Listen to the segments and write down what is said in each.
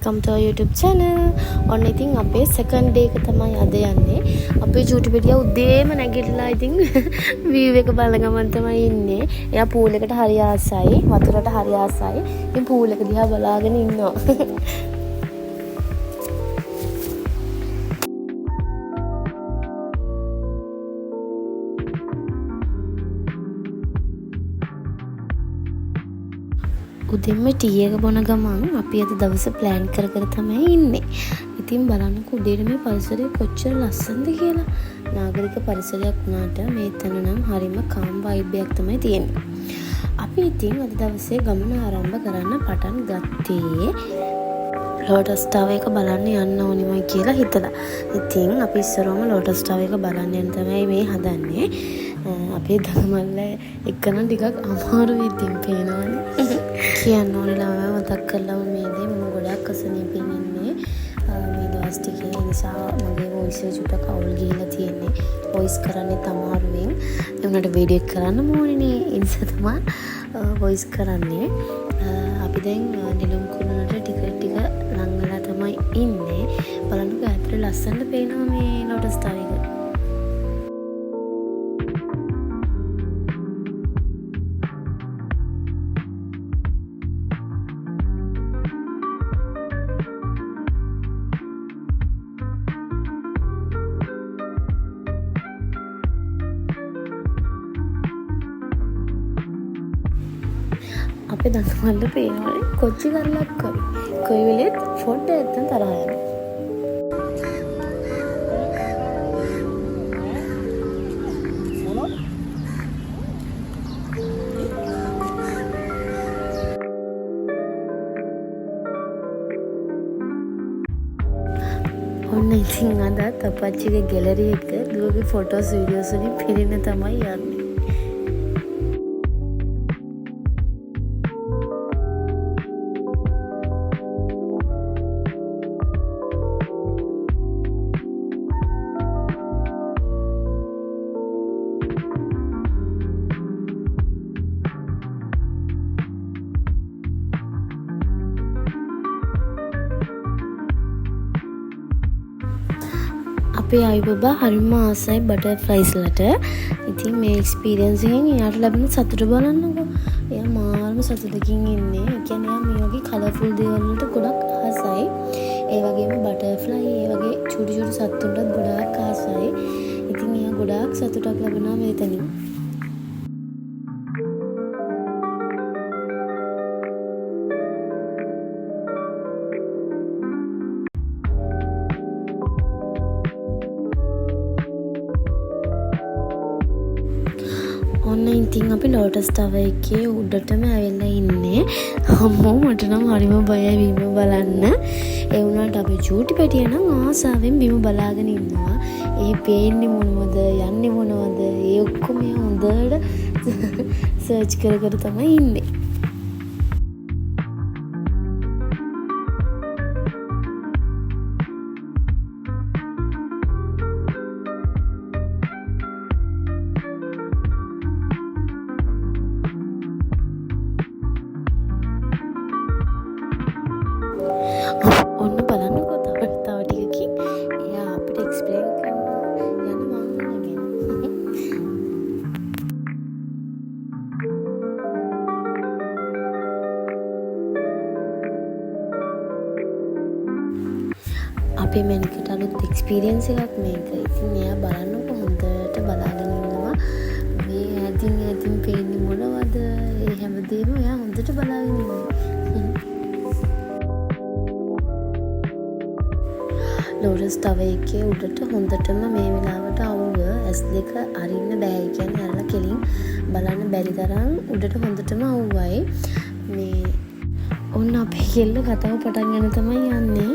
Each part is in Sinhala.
welcome to our YouTube channel. ඔන්න ඉතින් අපේ second day එක තමයි අද යන්නේ. අපේ චූටි පිටියා උදේම නැගිටලා ඉතින් view එක බලන ගමන් තමයි ඉන්නේ. එයා pool එකට හරි ආසයි, වතුරට හරි ආසයි. ඉතින් pool එක දිහා බලාගෙන ඉන්නවා. උදෙන්ම ටී එක බොන ගමන් අපි අද දවස ප්ලෑන් කර කර තමයි ඉන්නේ. ඉතින් බලන්නකෝ උදේට මේ පරිසරය කොච්චර ලස්සනද කියලා. නාගරික පරිසරයක් වුණාට මේ තැන නම් හරිම කාම් වයිබ් එකක් තමයි තියෙන්නේ. අපි ඉතින් අද දවසේ ගමන ආරම්භ කරන්න පටන් ගත්තේ ලෝටස් ටවර් එක බලන්න යන්න ඕනිමයි කියලා හිතලා. ඉතින් අපි ඉස්සරවම ලෝටස් ටවර් එක බලන්න යන්න තමයි මේ හදන්නේ. අපේ දඟමල්ල එක්කන ටිකක් අමාරුයි ඉතින් පේනවනේ. කියන්න ඕනේ ළමයා මතක් කරලා මේ දේ මම ගොඩක් අසනීපෙන් ඉන්නේ. මේ දවස් ටිකේ නිසා මගේ වොයිස් එක චුට්ටක් අවුල් ගිහිලා තියෙන්නේ. වොයිස් කරන්නේ අමාරුවෙන්. ඒ වුණාට වීඩියෝ එක කරන්න ඕනේ. ඒ නිසා තමයි වොයිස් කරන්නේ. අපි දැන් නිලුම් කුණනට ටික ටික ලං වෙලා තමයි ඉන්නේ. බලන්නකෝ ඇත්තට ලස්සනට පේනවා මේ ලෝටස් ටවර් එක. අපේ දඟමල්ල පේනවනේ කොච්චි කරලක් කොයි වෙලෙත් ෆොට් එකෙන් තරහ යනවා. ඔන්න ඉතින් අද අපච්චිගේ ගැලරි එක දුවගේ ෆොටෝස් වීඩියෝස් වලින් පිරෙන්න තමයි යන්නේ. අපේ අයිබබා හරිම ආසයි බටර්ෆ්ලයිස්ලට. ඉතින් මේ එක්ස්පීරියන්ස් එකෙන් එයාට ලැබෙන සතුට බලන්නකෝ. එයා මාරම සතුටකින් ඉන්නේ. ඒ කියන්නේ එයා මේ වගේ කලර්ෆුල් දේවල් වලට ගොඩක් ආසයි. ඒ වගේම බටර්ෆ්ලයි ඒ වගේ චූටි චූටි සත්තුන්ටත් ගොඩාක් ආසයි. ඉතින් එයා ගොඩාක් සතුටක් ලබනවා මේතනින්. ඔන්න ඉතින් අපි ලෝටස් ටවර් එකේ උඩටම ඇවිල්ලා ඉන්නේ. අම්මෝ මට නම් හරිම බයයි බිම බලන්න. ඒ වුණාට අපි චූටි පැටියා නම් ආසාවෙන් බිම බලාගෙන ඉන්නවා. ඒ පේන්නේ මොනවද යන්නේ මොනවද ඒ ඔක්කොම හොඳට සර්ච් කර කර තමයි ඉන්නේ. ඔන්න බලන්නකෝ තව ටිකකින් එයා අපිට එක්ස්ප්ලেইন කරනවා යන වාහන ගැන. අපේ මැනිකට අලුත් එක්ස්පීරියන්ස් එකක් මේක. ඉතින් එයා බලන්නකෝ හොඳට බලාගෙන ඉන්නවා. මේ ඈතින් පේන්නේ මොනවද? ඒ හැමදේම එයා හොඳට බලාගෙන ඉන්නවා. ලෝටස් ටවර් එකේ උඩට හොඳටම මේ වෙලාවට අවුව S2 අරින්න බෑ. ඒ කියන්නේ අරලා කෙලින් බලන්න බැරි තරම් උඩට හොඳටම අවුවයි. මේ ඔන්න අපේ කෙල්ල කතාව පටන් ගන්න තමයි යන්නේ.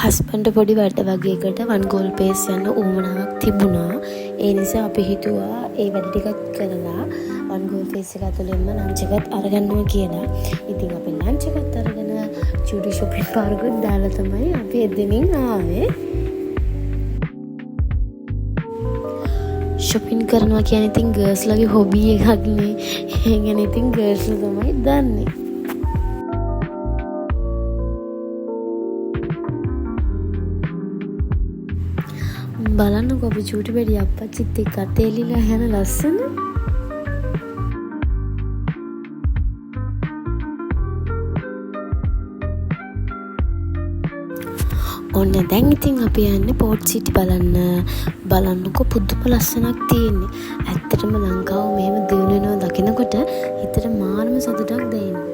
හස්බන්ඩ් පොඩි වැඩ වගේකට වන් ගෝල් පේස් යන්න උවමනාවක් තිබුණා. ඒ නිසා අපි හිතුවා ඒ වැඩ ටිකක් කරලා වන් ගෝල් පේස් එක ඇතුළෙන්ම ලන්ච් එකත් අරගන්නවා කියලා. ඉතින් අපි ලන්ච් එකත් අරගෙන චූටි ෂොපින් පාර්කුත් දාලා තමයි අපි එදෙනින් ආවේ. ෂොපින් කරනවා කියන්නේ ඉතින් ගර්ල්ස්ලාගේ හොබි එකක් නේ. ඒ කියන්නේ ඉතින් ගර්ල්ස්ලා තමයි දන්නේ. බලන්නකෝ අපි චූටි බෙඩි අප්පච්චිත් එක්ක අතේ එලිලා යන ලස්සන. ඔන්න දැන් ඉතින් අපි යන්නේ පෝට් සිටි බලන්න. බලන්නකෝ පුදුම ලස්සනක් තියෙන්නේ. ඇත්තටම ලංකාව මෙහෙම දියුණු වෙනවා දකිනකොට හිතට මානම සතුටක් දැනෙනවා.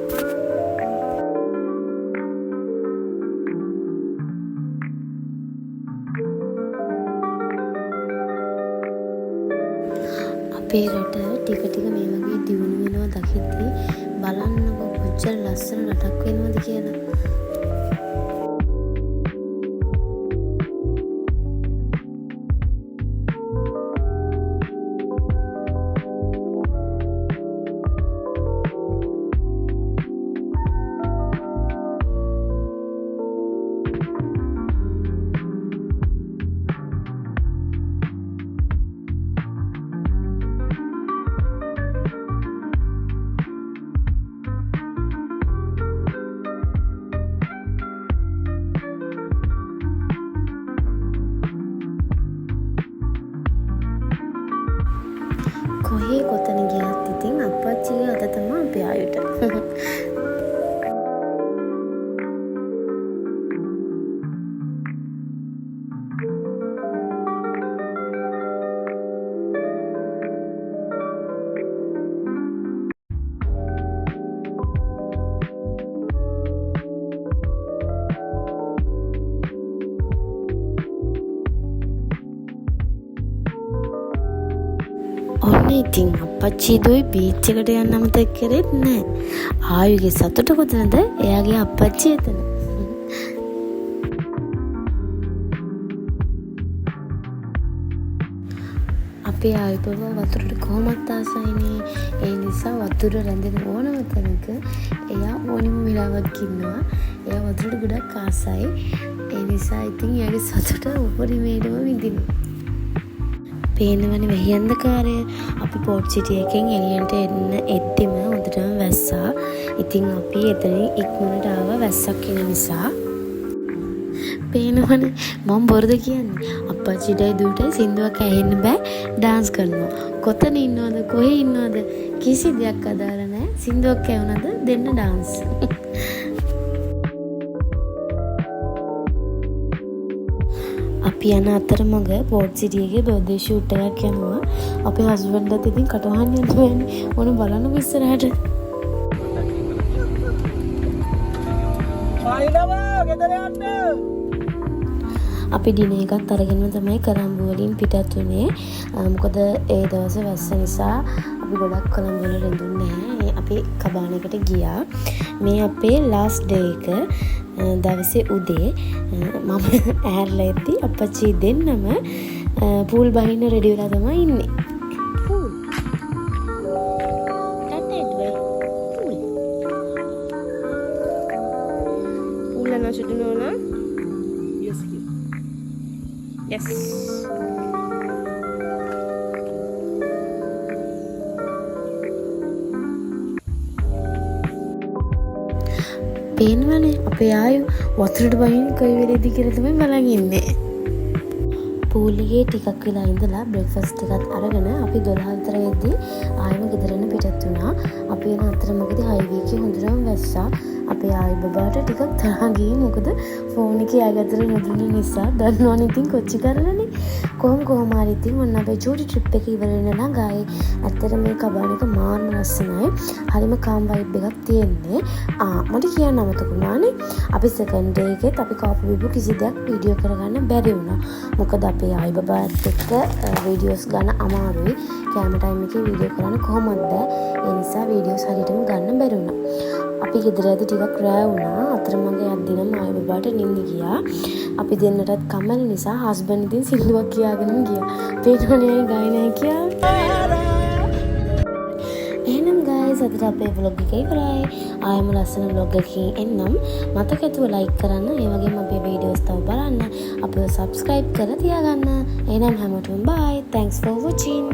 අපේ රට ටික ටික මේ වගේ දියුණු වෙනවා දකිද්දී බලන්නකෝ කොච්චර ලස්සන රටක් වෙනවද කියලා. කොහේ කොතන ගියත් ඉතින් අප්පච්චිගේ අත තමයි අපි ආයුට. ඔන්න ඉතින් අප්පච්චි දුයි බීච් එකට යන්න අමතක කරෙත් නැහැ. ආයුගේ සතුට කොතනද? එයාගේ අප්පච්චි එතන. අපේ ආයුපව වතුරට කොහොමත් ආසයිනේ. ඒ නිසා වතුර රැඳෙන ඕනම තැනක එයා ඕනෙම වෙලාවක් ඉන්නවා. එයා වතුරට ගොඩක් ආසයි. ඒ නිසා ඉතින් එයාගේ සතුට උපරිමයටම විඳිනවා. පේනවනේ වෙහි අන්ධකාරය. අපි පෝට් සිටි එකෙන් එළියට එන්න එද්දිම හොඳටම වැස්සා. ඉතින් අපි එතනින් ඉක්මනට ආවා වැස්සක් එන නිසා. පේනවනේ මම බොරුද කියන්නේ. අප්පච්චිටයි දුවටයි සින්දුවක් ඇහෙන්න බෑ ඩාන්ස් කරනවා. කොතන ඉන්නවද කොහේ ඉන්නවද කිසි දෙයක් අදාළ නැහැ. සින්දුවක් ඇහුනද දෙන්න ඩාන්ස්. අපි යන අතරමඟ පෝට් සිටි එකේ බර්ත්ඩේ ෂූට් එකක් යනවා. අපේ හස්බන්ඩ්ලත් ඉතින් කටවහන්න යන්න බෑනේ. ඕන බලන්නකො ඉස්සරහට. ආයිනවා ගෙදර යන්න. අපි දින එකත් අරගෙන තමයි කරම්බු වලින් පිටත් වුණේ. මොකද ඒ දවස් වැස්ස නිසා අපි ගොඩක් කොළඹ වල රැඳුන්නේ නැහැ. අපි කබානකට ගියා. මේ අපේ ලාස්ට් ඩේ එක දවසේ උදේ මම ඇහැරලා ඉද්දි අප්පච්චි දෙන්නම පූල් බහින්න රෙඩි වෙලා තමයි ඉන්නේ. පූල්. ටටෙඩ් පූල්. පූල් යන සුදුනෝනා. Yes. පේනවනේ අපේ ආයු වතුරට බහින්න කොයි වෙලේද කියලා තමයි බලන් ඉන්නේ. පූල් එකේ ටිකක් වෙලා ඉඳලා බ්‍රෙක්ෆාස්ට් එකත් අරගෙන අපි 12 විතර වෙද්දී ආයෙම ගෙදරින් පිටත් වුණා. අපි යන අතරමඟදී හයිවේ එකේ හොඳටම වැස්සා. අපේ ආයි බබාට ටිකක් තරහා ගියේ. මොකද ෆෝන් එකේ ආගතර නොදුන්න නිසා දන්නවනේ ඉතින් කොච්චි කරලානේ. කොහොම හරි ඉතින් ඔන්න අපේ ජූඩි ට්‍රිප් එක ඉවර වෙන ළඟයි. ඇත්තට මේ කබාන එක මාර්ම ලස්සනයි. හරිම කාම් වයිබ් එකක් තියෙන්නේ. මට කියන්න අමතක වුණානේ. අපි සෙකන්ඩ් ඩේ එකෙත් අපි කාපු බිබු කිසි දෙයක් වීඩියෝ කරගන්න බැරි වුණා. මොකද අපේ ආයි බබාත් එක්ක වීඩියෝස් ගන්න අමාරුයි. කැම ටයිම් එකේ වීඩියෝ කරන්න කොහොමද බෑ. ඒ නිසා වීඩියෝස් හරියටම ගන්න බැරි වුණා. අපි ගෙදර ඇවිත් ටිකක් රෑ වුණා. අතරමඟ යද්දී නම් ආයි බබාට නිින්ද ගියා. අපි දෙන්නටත් කම්මැලි නිසා හස්බන්ඩ් ඉතින් සින්දුවක් කියාගෙන ගියා. පේනවනේ ගායනා කියා. එහෙනම් guys අද අපේ vlog එක ඉවරයි. ආයෙම ලස්සන vlog එකකින් එන්නම්. මතක ඇතුව like කරන්න. ඒ වගේම අපේ videos තව බලන්න. අපිව subscribe කරලා තියාගන්න. එහෙනම් හැමෝටම bye. Thanks for watching.